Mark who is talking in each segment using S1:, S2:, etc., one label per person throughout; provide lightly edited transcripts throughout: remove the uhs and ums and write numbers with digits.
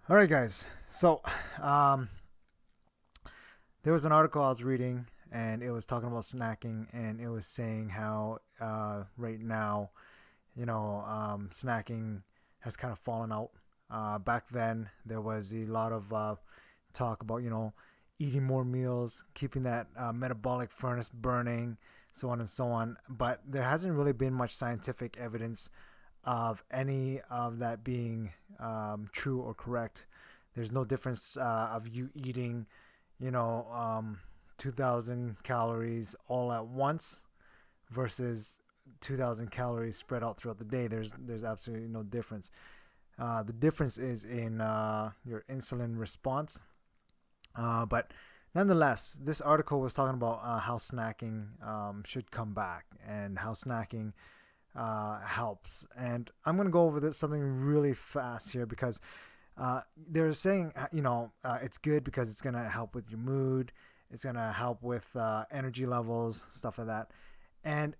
S1: All right, guys. So, um, there was an article I was reading, and it was talking about snacking, and it was saying how right now, snacking has kind of fallen out. Back then, there was a lot of talk about eating more meals, keeping that metabolic furnace burning, so on and so on. But there hasn't really been much scientific evidence of any of that being true or correct. There's no difference of you eating, you know, um, 2,000 calories all at once versus 2,000 calories spread out throughout the day. There's absolutely no difference. The difference is in your insulin response. But nonetheless, this article was talking about how snacking should come back and how snacking helps. And I'm going to go over this something really fast here because they're saying, it's good because it's going to help with your mood. It's going to help with energy levels, stuff like that. And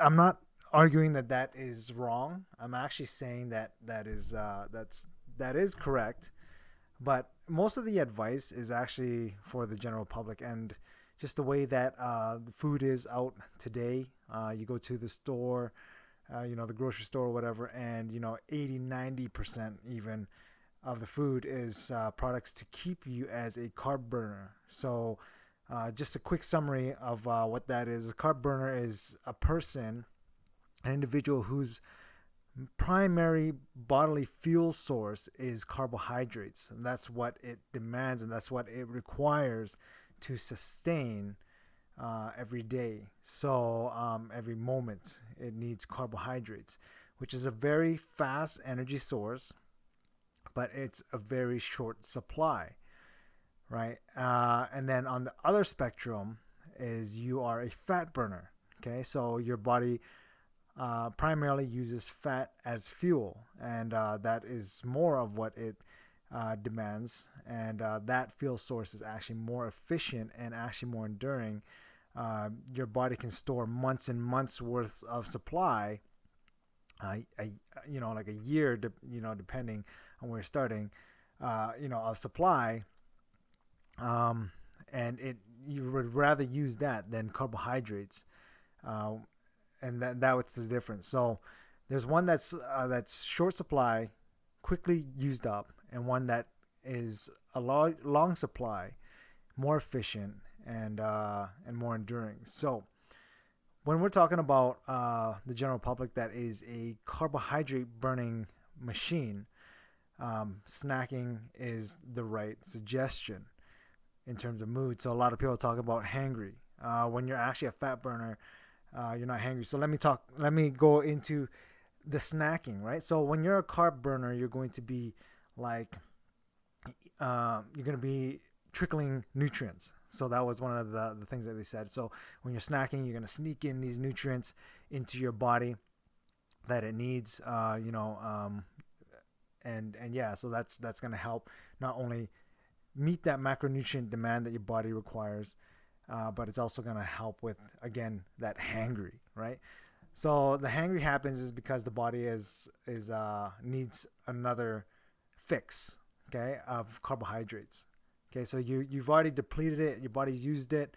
S1: I'm not arguing that that is wrong. I'm actually saying that that is correct. But most of the advice is actually for the general public and just the way that the food is out today. You go to the store, the grocery store or whatever, and 80, 90% even of the food is products to keep you as a carb burner. So, just a quick summary of what that is. A carb burner is a person, an individual whose primary bodily fuel source is carbohydrates. And that's what it demands and that's what it requires to sustain every day. So every moment it needs carbohydrates, which is a very fast energy source, but it's a very short supply, right? And then on the other spectrum is you are a fat burner. Okay, so your body primarily uses fat as fuel, and that is more of what it demands. And that fuel source is actually more efficient and actually more enduring. Your body can store months and months worth of supply, like a year, depending on where you're starting, of supply. Um, and it you would rather use that than carbohydrates. Uh, and that's the difference. So there's one that's short supply, quickly used up, and one that is a long supply, more efficient and more enduring. So when we're talking about the general public that is a carbohydrate burning machine, snacking is the right suggestion in terms of mood. So a lot of people talk about hangry. When you're actually a fat burner, you're not hungry. So let me go into the snacking, right? So when you're a carb burner, you're going to be like, you're going to be trickling nutrients. So that was one of the things that they said. So when you're snacking, you're going to sneak in these nutrients into your body that it needs, and yeah, so that's going to help not only meet that macronutrient demand that your body requires, but it's also going to help with again that hangry, right? So the hangry happens is because the body is needs another fix, okay, of carbohydrates. Okay, so you've already depleted it, your body's used it,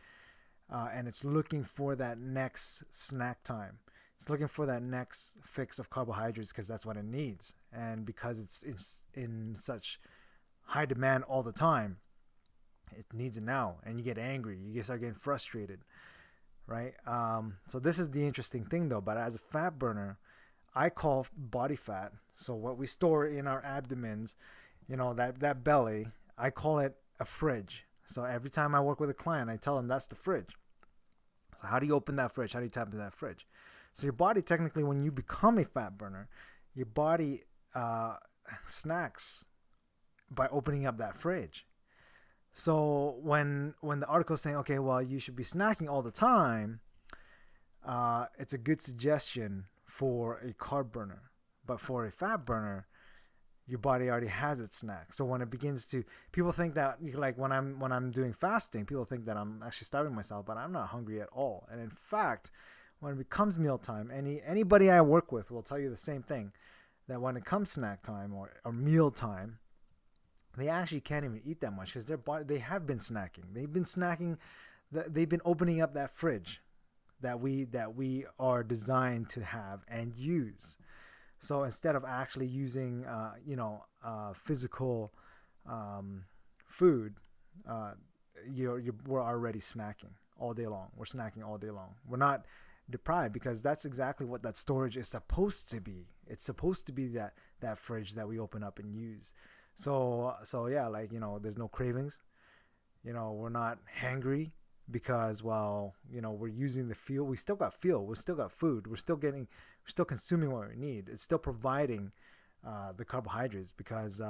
S1: and it's looking for that next snack time. It's looking for that next fix of carbohydrates because that's what it needs, and because it's in such high demand all the time, it needs it now, and you get angry, you start getting frustrated, right? So this is the interesting thing though. But as a fat burner, I call body fat. So what we store in our abdomens, that belly, I call it a fridge. So every time I work with a client, I tell them that's the fridge. So how do you open that fridge? How do you tap into that fridge? So your body, technically, when you become a fat burner, your body snacks by opening up that fridge. So when the article is saying, okay, well, you should be snacking all the time, it's a good suggestion for a carb burner. But for a fat burner, your body already has its snack. So when it begins to, people think that like when I'm doing fasting, people think that I'm actually starving myself, but I'm not hungry at all. And in fact, when it becomes mealtime, anybody I work with will tell you the same thing, that when it comes snack time or meal time, they actually can't even eat that much because their body, they have been snacking. They've been snacking. They've been opening up that fridge that we are designed to have and use. So instead of actually using, physical um, food, uh, we're already snacking all day long. We're snacking all day long. We're not deprived because that's exactly what that storage is supposed to be. It's supposed to be that fridge that we open up and use. So yeah, like there's no cravings. We're not hangry because we're using the fuel. We still got fuel. We still got food. We're still consuming what we need. It's still providing the carbohydrates because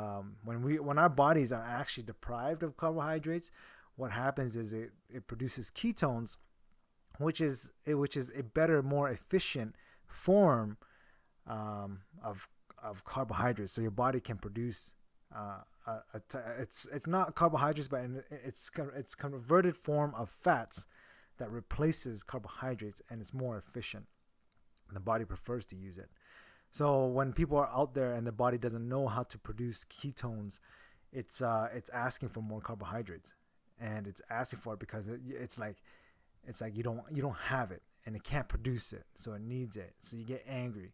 S1: when our bodies are actually deprived of carbohydrates, what happens is it produces ketones, which is a better, more efficient form of carbohydrates. So your body can produce it's not carbohydrates, but it's converted form of fats that replaces carbohydrates, and it's more efficient. The body prefers to use it. So when people are out there and the body doesn't know how to produce ketones, it's asking for more carbohydrates, and it's asking for it because it's like you don't have it, and it can't produce it, so it needs it. So you get angry.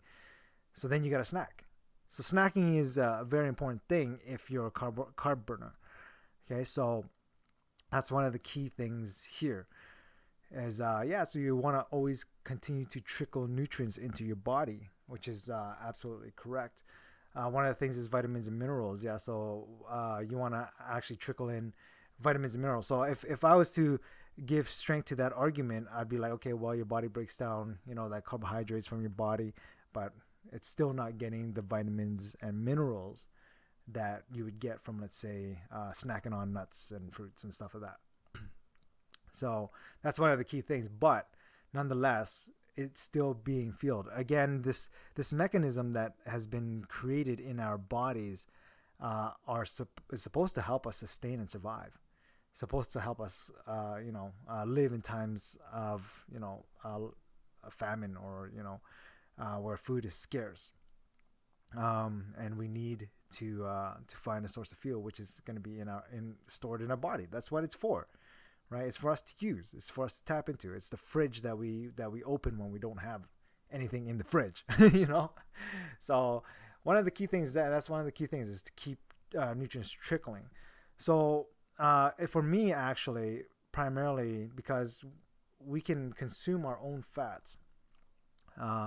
S1: So then you got to snack. So snacking is a very important thing if you're a carb burner. Okay, so that's one of the key things here. Is so you want to always continue to trickle nutrients into your body, which is absolutely correct. One of the things is vitamins and minerals. Yeah, so you want to actually trickle in vitamins and minerals. So if I was to give strength to that argument, I'd be like, okay, well, your body breaks down, that carbohydrates from your body, but it's still not getting the vitamins and minerals that you would get from, let's say, snacking on nuts and fruits and stuff like that. So that's one of the key things, but nonetheless, it's still being fueled. Again, this mechanism that has been created in our bodies is supposed to help us sustain and survive. Supposed to help us, live in times of, a famine or where food is scarce, and we need to find a source of fuel, which is going to be stored in our body. That's what it's for, right? It's for us to use. It's for us to tap into. It's the fridge that we open when we don't have anything in the fridge, So one of the key things that's one of the key things is to keep nutrients trickling. So for me, actually, primarily because we can consume our own fats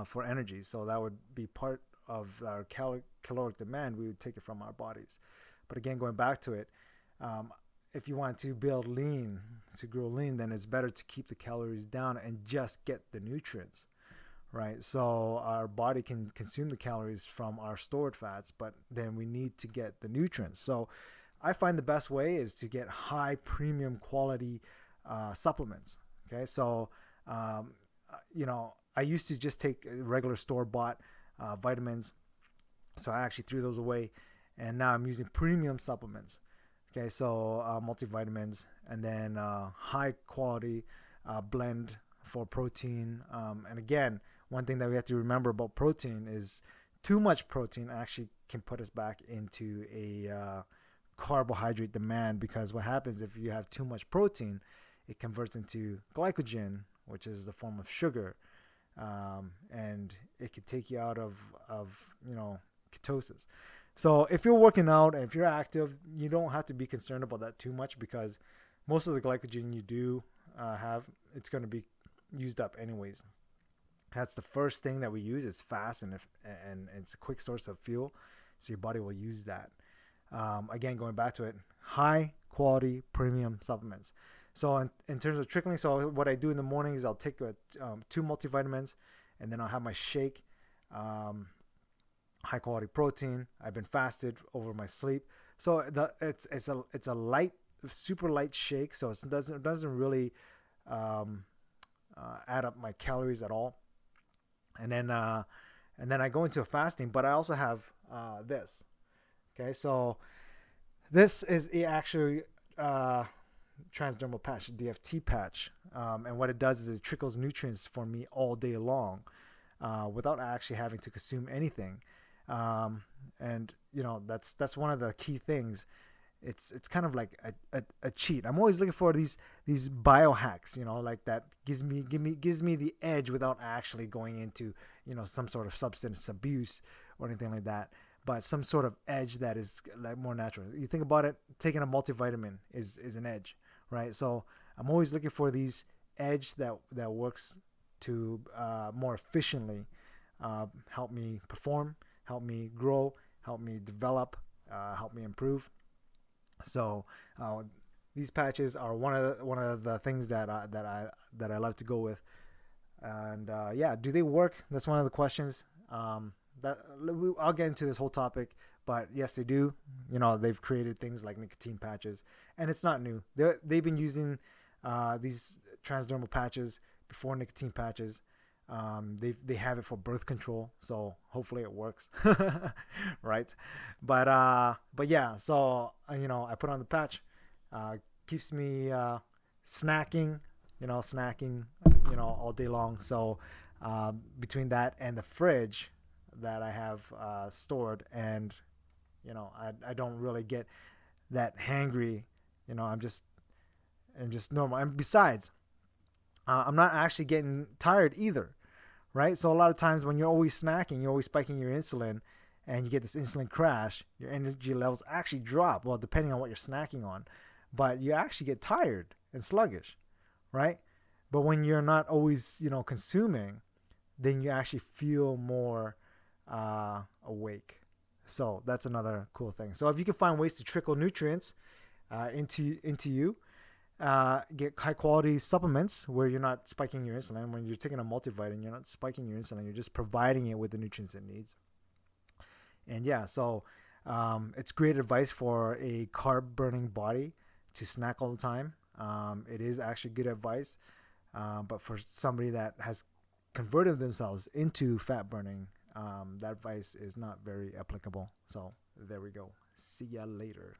S1: for energy. So that would be part of our caloric demand. We would take it from our bodies. But again, going back to it, if you want to grow lean, then it's better to keep the calories down and just get the nutrients, right? So our body can consume the calories from our stored fats, but then we need to get the nutrients. So I find the best way is to get high premium quality supplements. Okay, so I used to just take regular store-bought vitamins, so I actually threw those away, and now I'm using premium supplements. Okay, so multivitamins, and then high-quality blend for protein. And again, one thing that we have to remember about protein is too much protein actually can put us back into a carbohydrate demand, because what happens if you have too much protein, it converts into glycogen, which is the form of sugar. And it could take you out of ketosis. So if you're working out and if you're active, you don't have to be concerned about that too much, because most of the glycogen you do have, it's going to be used up anyways. That's the first thing that we use is fast, and it's a quick source of fuel, so your body will use that. Again, going back to it, high quality premium supplements. So in terms of trickling, so what I do in the morning is I'll take 2 multivitamins, and then I'll have my shake, high quality protein. I've been fasted over my sleep, so it's a light, super light shake, so it doesn't really add up my calories at all. And then I go into a fasting, but I also have this. Okay, so this is actually transdermal patch, DFT patch, and what it does is it trickles nutrients for me all day long without actually having to consume anything. And that's one of the key things it's kind of like a cheat. I'm always looking for these biohacks, like that gives me the edge without actually going into some sort of substance abuse or anything like that. But some sort of edge that is like more natural. You think about it, taking a multivitamin is an edge, right? So I'm always looking for these edge that works to more efficiently help me perform, help me grow, help me develop, help me improve. So these patches are one of the things that I love to go with. And yeah, do they work? That's one of the questions. That I'll get into this whole topic, but yes, they do. They've created things like nicotine patches, and it's not new. They've been using these transdermal patches before nicotine patches. They have it for birth control, so hopefully it works, right? But yeah, so I put on the patch, keeps me snacking, snacking, all day long. So between that and the fridge that I have stored, and I don't really get that hangry. I'm just normal. And besides, I'm not actually getting tired either, right? So a lot of times when you're always snacking, you're always spiking your insulin, and you get this insulin crash. Your energy levels actually drop. Well, depending on what you're snacking on, but you actually get tired and sluggish, right? But when you're not always, consuming, then you actually feel more awake. So that's another cool thing. So if you can find ways to trickle nutrients into you, get high quality supplements where you're not spiking your insulin. When you're taking a multivitamin, you're not spiking your insulin. You're just providing it with the nutrients it needs. And yeah, so it's great advice for a carb burning body to snack all the time. It is actually good advice. But for somebody that has converted themselves into fat burning, that advice is not very applicable. So there we go. See ya later.